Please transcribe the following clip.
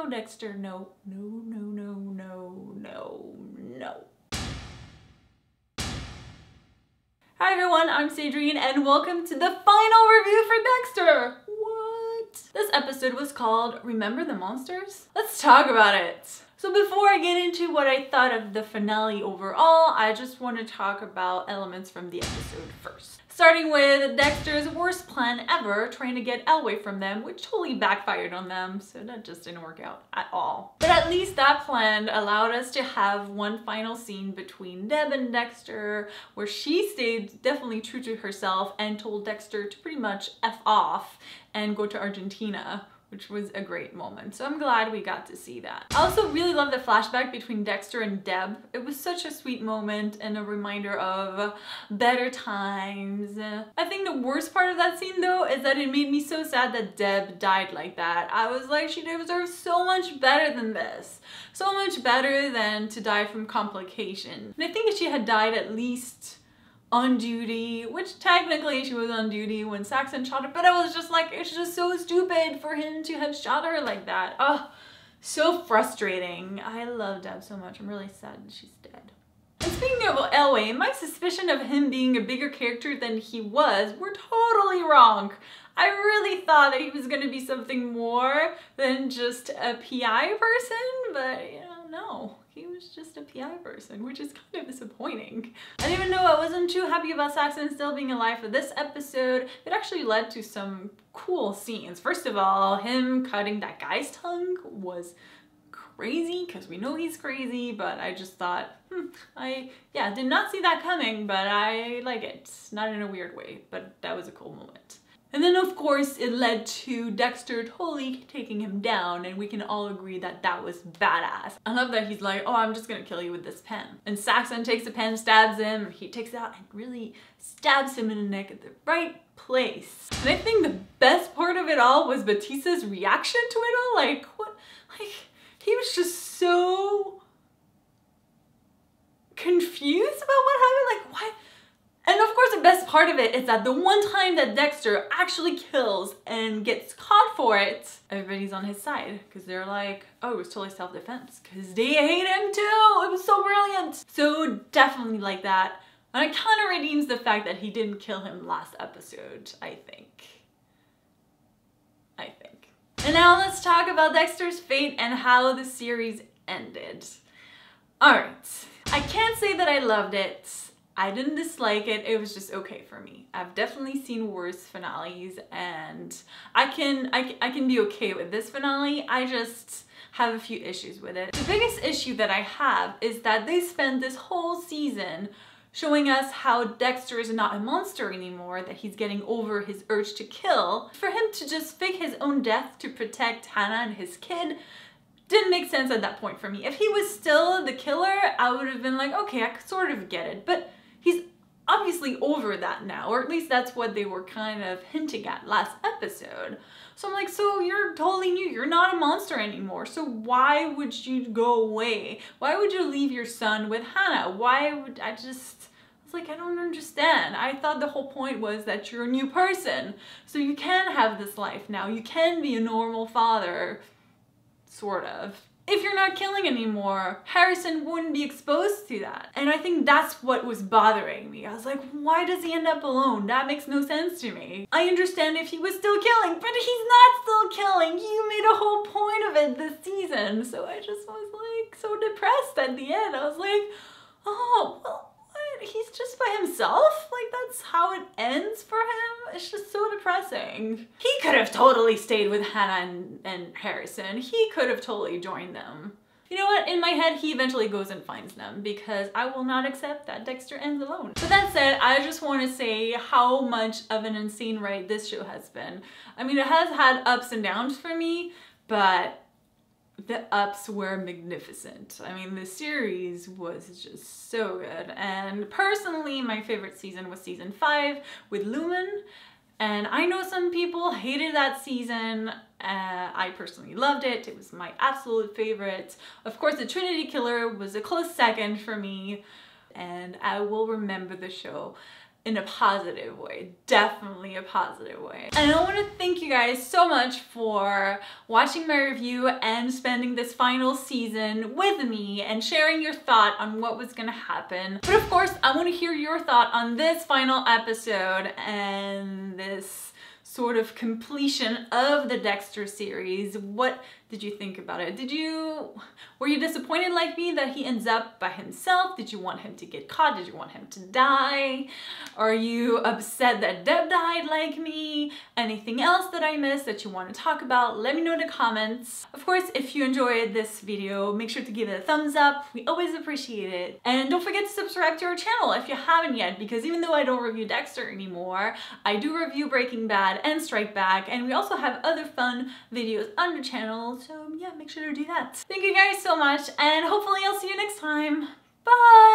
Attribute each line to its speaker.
Speaker 1: No, Dexter, no, no, no, no, no, no, no. Hi everyone, I'm Sandrine and welcome to the final review for Dexter! What? This episode was called Remember the Monsters? Let's talk about it! So before I get into what I thought of the finale overall, I just want to talk about elements from the episode first. Starting with Dexter's worst plan ever, trying to get Elway from them, which totally backfired on them, so that just didn't work out at all. But at least that plan allowed us to have one final scene between Deb and Dexter, where she stayed definitely true to herself and told Dexter to pretty much F off and go to Argentina, which was a great moment. So I'm glad we got to see that. I also really love the flashback between Dexter and Deb. It was such a sweet moment and a reminder of better times. I think the worst part of that scene though is that it made me so sad that Deb died like that. I was like, she deserves so much better than this. So much better than to die from complications. And I think if she had died at least on duty, which technically she was on duty when Saxon shot her, but I was just like, it's just so stupid for him to have shot her like that. Oh, so frustrating. I love Deb so much. I'm really sad that she's dead. And speaking of Elway, my suspicion of him being a bigger character than he was were totally wrong. I really thought that he was going to be something more than just a PI person, but you know, no. He was just a PI person, which is kind of disappointing. And even though I wasn't too happy about Saxon still being alive for this episode, it actually led to some cool scenes. First of all, him cutting that guy's tongue was crazy, because we know he's crazy, but I just thought, I did not see that coming, but I like it. Not in a weird way, but that was a cool moment. And then of course it led to Dexter totally taking him down, and we can all agree that that was badass. I love that he's like, oh, I'm just gonna kill you with this pen. And Saxon takes the pen, stabs him, he takes it out and really stabs him in the neck at the right place. And I think the best part of it all was Batista's reaction to it all. Like, what? Like, he was just so confused about what happened. Like, what? And of course the best part of it is that the one time that Dexter actually kills and gets caught for it, everybody's on his side because they're like, oh, it was totally self-defense because they hate him too. It was so brilliant. So definitely like that. And it kind of redeems the fact that he didn't kill him last episode, I think. And now let's talk about Dexter's fate and how the series ended. Alright, I can't say that I loved it. I didn't dislike it, it was just okay for me. I've definitely seen worse finales and I can be okay with this finale. I just have a few issues with it. The biggest issue that I have is that they spent this whole season showing us how Dexter is not a monster anymore, that he's getting over his urge to kill. For him to just fake his own death to protect Hannah and his kid didn't make sense at that point for me. If he was still the killer, I would have been like, okay, I sort of get it. But he's obviously over that now, or at least that's what they were kind of hinting at last episode. So I'm like, so you're totally new, you're not a monster anymore, so why would you go away? Why would you leave your son with Hannah? Why would I was like, I don't understand. I thought the whole point was that you're a new person, so you can have this life now. You can be a normal father, sort of. If you're not killing anymore, Harrison wouldn't be exposed to that. And I think that's what was bothering me. I was like, why does he end up alone? That makes no sense to me. I understand if he was still killing, but he's not still killing. You made a whole point of it this season. So I just was like so depressed at the end. I was like, oh, well, what? He's just by himself? Like, that's how it ends for him? It's just so depressing. He could have totally stayed with Hannah and Harrison. He could have totally joined them. You know what? In my head, he eventually goes and finds them because I will not accept that Dexter ends alone. But that said, I just want to say how much of an insane ride this show has been. I mean, it has had ups and downs for me, but the ups were magnificent. I mean, the series was just so good. And personally, my favorite season was season 5 with Lumen. And I know some people hated that season. I personally loved it. It was my absolute favorite. Of course, the Trinity Killer was a close second for me. And I will remember the show in a positive way, definitely a positive way. And I want to thank you guys so much for watching my review and spending this final season with me and sharing your thought on what was gonna happen. But of course, I want to hear your thought on this final episode and this sort of completion of the Dexter series. What did you think about it? Were you disappointed like me that he ends up by himself? Did you want him to get caught? Did you want him to die? Are you upset that Deb died like me? Anything else that I missed that you want to talk about? Let me know in the comments. Of course, if you enjoyed this video, make sure to give it a thumbs up. We always appreciate it. And don't forget to subscribe to our channel if you haven't yet, because even though I don't review Dexter anymore, I do review Breaking Bad and Strike Back, and we also have other fun videos on the channel, so yeah, make sure to do that. Thank you guys so much, and hopefully I'll see you next time. Bye!